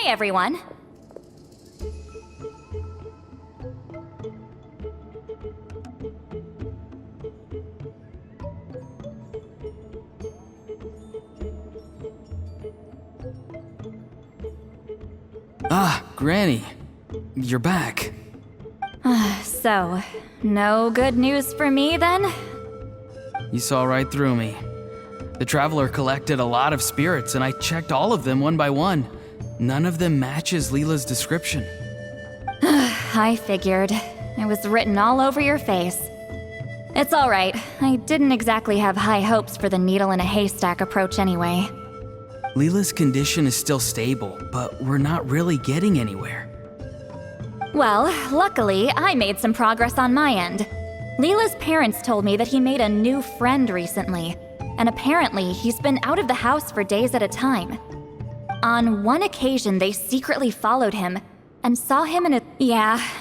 Hey, everyone! Ah, Granny. You're back. So, no good news for me, then? You saw right through me. The Traveler collected a lot of spirits, and I checked all of them one by one. None of them matches Leela's description. I figured. It was written all over your face. It's alright. I didn't exactly have high hopes for the needle in a haystack approach anyway. Leela's condition is still stable, but we're not really getting anywhere. Well, luckily, I made some progress on my end. Leela's parents told me that he made a new friend recently, and apparently he's been out of the house for days at a time. On one occasion, they secretly followed him and saw him in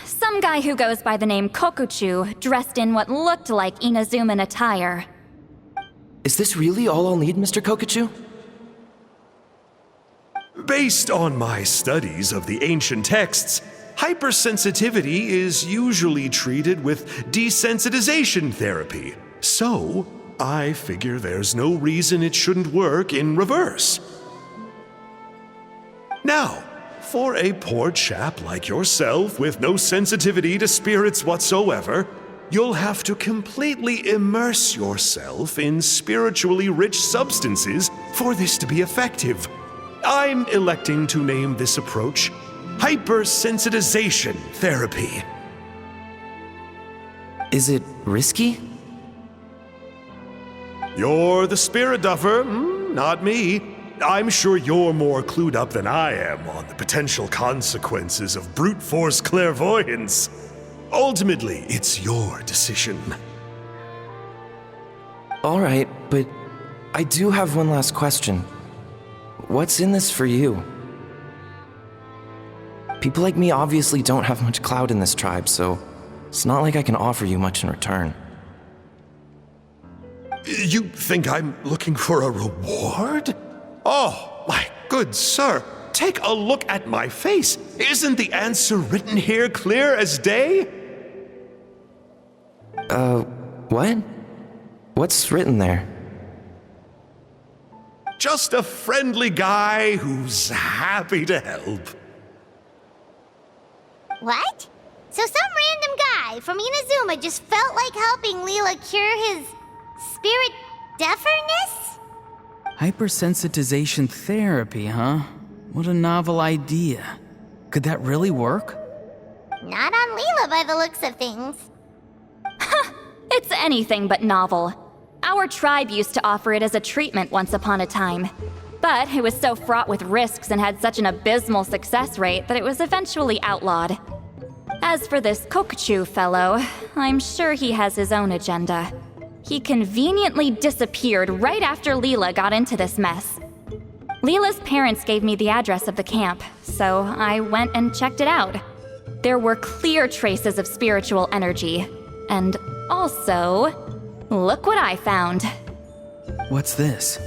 some guy who goes by the name Kokuchu, dressed in what looked like Inazuman attire. Is this really all I'll need, Mr. Kokuchu? Based on my studies of the ancient texts, hypersensitivity is usually treated with desensitization therapy. So, I figure there's no reason it shouldn't work in reverse. Now, for a poor chap like yourself with no sensitivity to spirits whatsoever, you'll have to completely immerse yourself in spiritually rich substances for this to be effective. I'm electing to name this approach hypersensitization therapy. Is it risky? You're the spirit duffer, not me. I'm sure you're more clued up than I am on the potential consequences of brute force clairvoyance. Ultimately, it's your decision. All right, but I do have one last question. What's in this for you? People like me obviously don't have much clout in this tribe, so it's not like I can offer you much in return. You think I'm looking for a reward? Oh, my good sir, take a look at my face. Isn't the answer written here clear as day? What? What's written there? Just a friendly guy who's happy to help. What? So some random guy from Inazuma just felt like helping Leela cure his spirit deafness? Hypersensitization therapy, huh? What a novel idea. Could that really work? Not on Leela by the looks of things. It's anything but novel. Our tribe used to offer it as a treatment once upon a time. But it was so fraught with risks and had such an abysmal success rate that it was eventually outlawed. As for this Kokuchu fellow, I'm sure he has his own agenda. He conveniently disappeared right after Leela got into this mess. Leela's parents gave me the address of the camp, so I went and checked it out. There were clear traces of spiritual energy. And also, look what I found. What's this?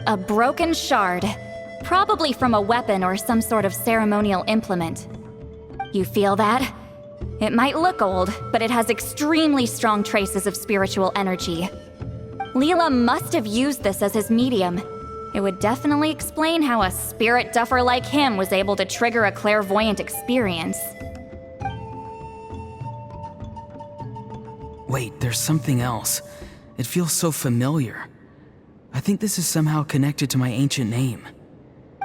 A broken shard. Probably from a weapon or some sort of ceremonial implement. You feel that? It might look old, but it has extremely strong traces of spiritual energy. Leela must have used this as his medium. It would definitely explain how a spirit duffer like him was able to trigger a clairvoyant experience. Wait, there's something else. It feels so familiar. I think this is somehow connected to my ancient name.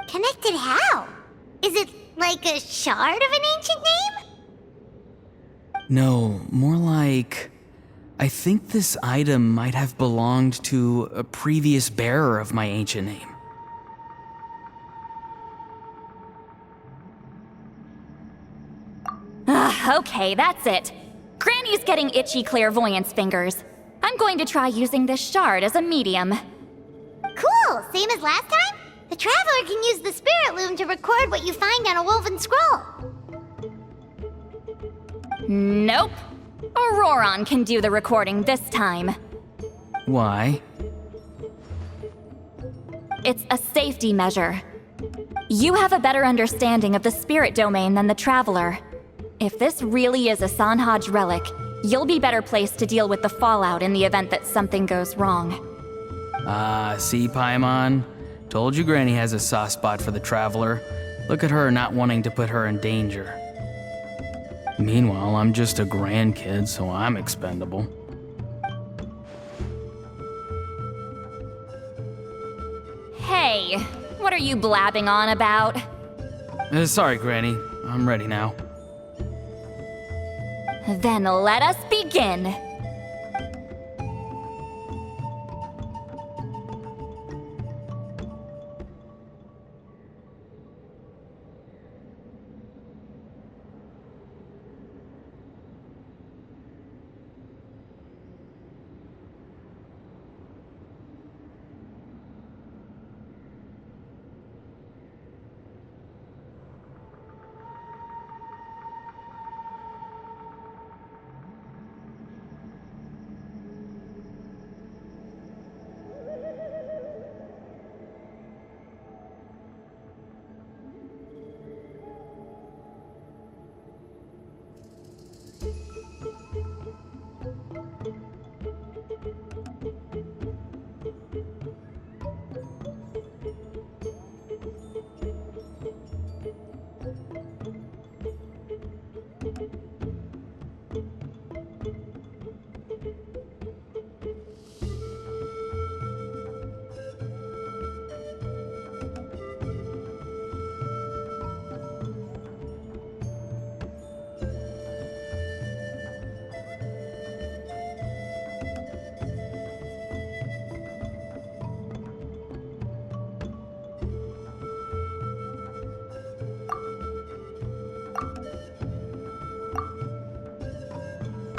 Connected how? Is it like a shard of an ancient name? No, more like... I think this item might have belonged to a previous bearer of my ancient name. Okay, that's it. Granny's getting itchy clairvoyance fingers. I'm going to try using this shard as a medium. Cool, same as last time? The Traveler can use the Spirit Loom to record what you find on a woven scroll. Nope. Auroron can do the recording this time. Why? It's a safety measure. You have a better understanding of the spirit domain than the Traveler. If this really is a Sanhaj relic, you'll be better placed to deal with the fallout in the event that something goes wrong. See, Paimon? Told you Granny has a soft spot for the Traveler. Look at her not wanting to put her in danger. Meanwhile, I'm just a grandkid, so I'm expendable. Hey, what are you blabbing on about? Sorry, Granny. I'm ready now. Then let us begin.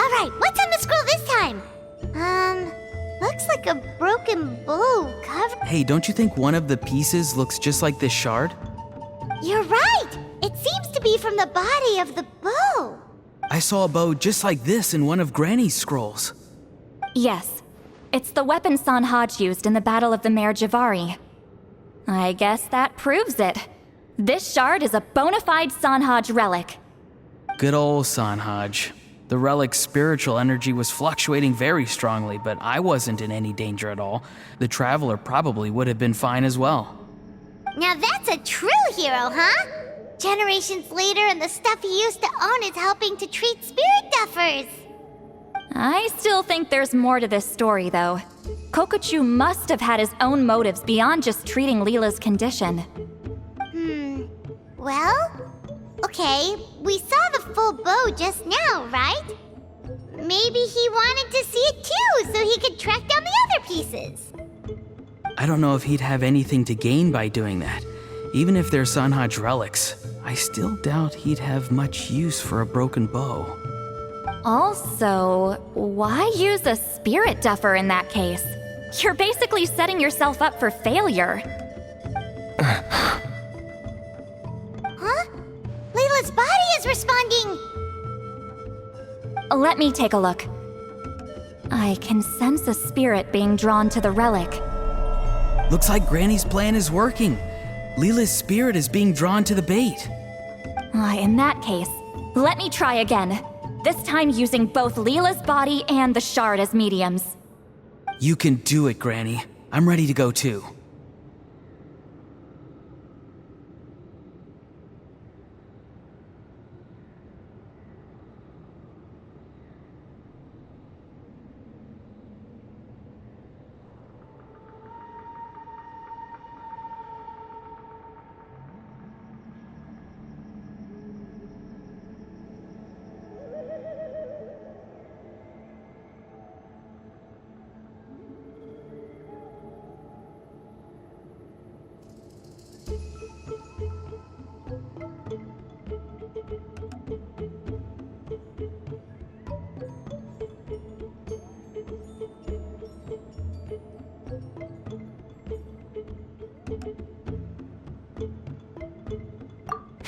Alright, what's on the scroll this time? Looks like a broken bow covered. Hey, don't you think one of the pieces looks just like this shard? You're right! It seems to be from the body of the bow. I saw a bow just like this in one of Granny's scrolls. Yes, it's the weapon Sanhaj used in the Battle of the Mare Javari. I guess that proves it. This shard is a bona fide Sanhaj relic. Good old Sanhaj. The relic's spiritual energy was fluctuating very strongly, but I wasn't in any danger at all. The Traveler probably would have been fine as well. Now that's a true hero, huh? Generations later and the stuff he used to own is helping to treat spirit duffers. I still think there's more to this story, though. Kokochu must have had his own motives beyond just treating Leela's condition. Well, okay, we saw the full bow just now, right? Maybe he wanted to see it too, so he could track down the other pieces. I don't know if he'd have anything to gain by doing that. Even if they're Sanhaj relics, I still doubt he'd have much use for a broken bow. Also, why use a spirit duffer in that case? You're basically setting yourself up for failure. Huh? Layla's body is responding! Let me take a look. I can sense a spirit being drawn to the relic. Looks like Granny's plan is working. Leela's spirit is being drawn to the bait. In that case, let me try again. This time using both Leela's body and the shard as mediums. You can do it, Granny. I'm ready to go too.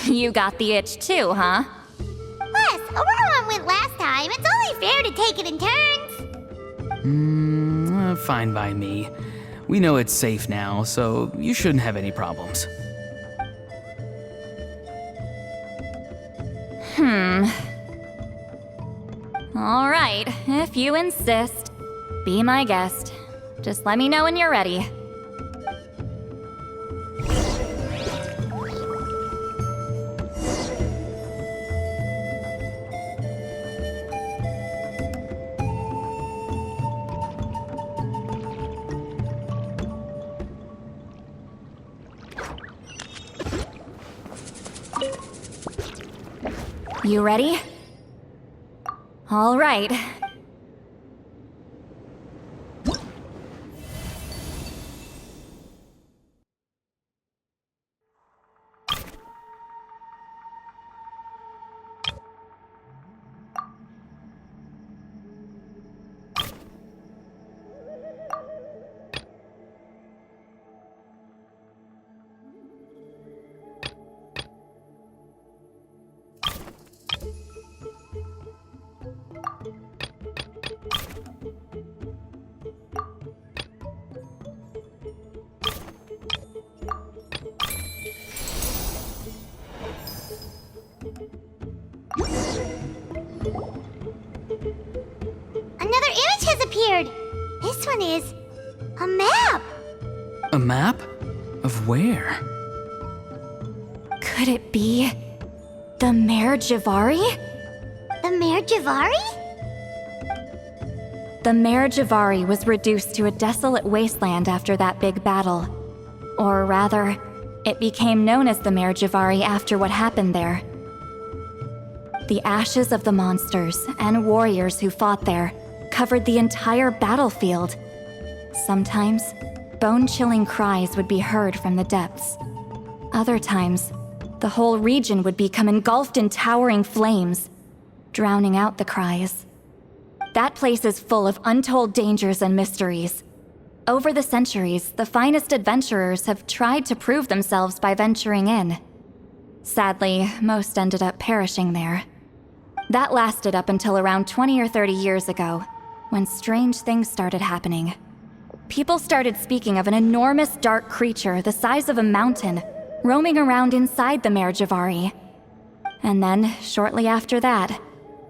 You got the itch too, huh? Plus, Aurora went last time. It's only fair to take it in turns. Fine by me. We know it's safe now, so you shouldn't have any problems. All right, if you insist. Be my guest. Just let me know when you're ready. You ready? All right. Another image has appeared. This one is a map. A map? Of where? Could it be the Mare Javari? The Mare Javari? The Mare Javari was reduced to a desolate wasteland after that big battle. Or rather, it became known as the Mare Javari after what happened there. The ashes of the monsters and warriors who fought there covered the entire battlefield. Sometimes, bone-chilling cries would be heard from the depths. Other times, the whole region would become engulfed in towering flames, drowning out the cries. That place is full of untold dangers and mysteries. Over the centuries, the finest adventurers have tried to prove themselves by venturing in. Sadly, most ended up perishing there. That lasted up until around 20 or 30 years ago, when strange things started happening. People started speaking of an enormous dark creature the size of a mountain, roaming around inside the Mare Javari. And then, shortly after that,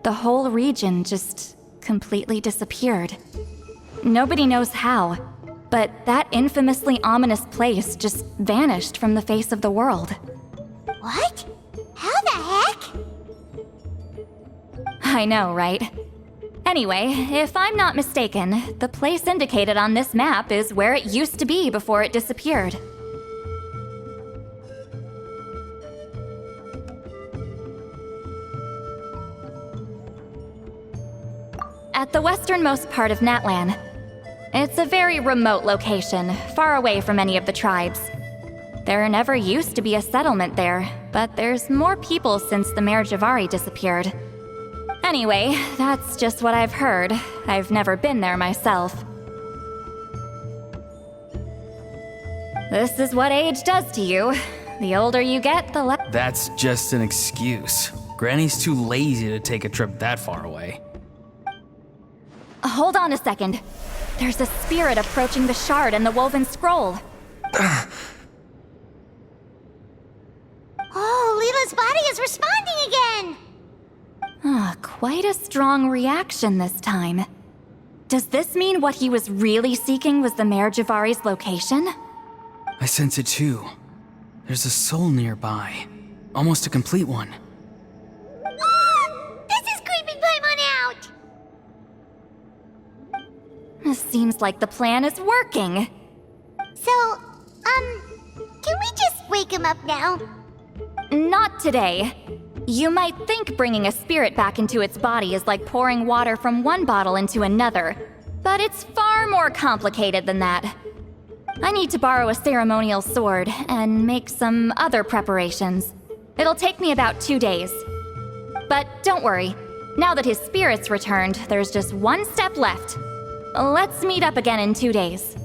the whole region just completely disappeared. Nobody knows how, but that infamously ominous place just vanished from the face of the world. What? How the heck? I know, right? Anyway, if I'm not mistaken, the place indicated on this map is where it used to be before it disappeared. At the westernmost part of Natlan. It's a very remote location, far away from any of the tribes. There never used to be a settlement there, but there's more people since the Mare Javari disappeared. Anyway, that's just what I've heard. I've never been there myself. This is what age does to you. The older you get, the less. That's just an excuse. Granny's too lazy to take a trip that far away. Hold on a second. There's a spirit approaching the shard and the woven scroll. Oh, Leela's body is responding again! Quite a strong reaction this time. Does this mean what he was really seeking was the Mare Javari's location? I sense it too. There's a soul nearby. Almost a complete one. This is creeping Paimon out! Seems like the plan is working. So, can we just wake him up now? Not today. You might think bringing a spirit back into its body is like pouring water from one bottle into another, but it's far more complicated than that. I need to borrow a ceremonial sword and make some other preparations. It'll take me about 2 days. But don't worry, now that his spirit's returned, there's just one step left. Let's meet up again in 2 days.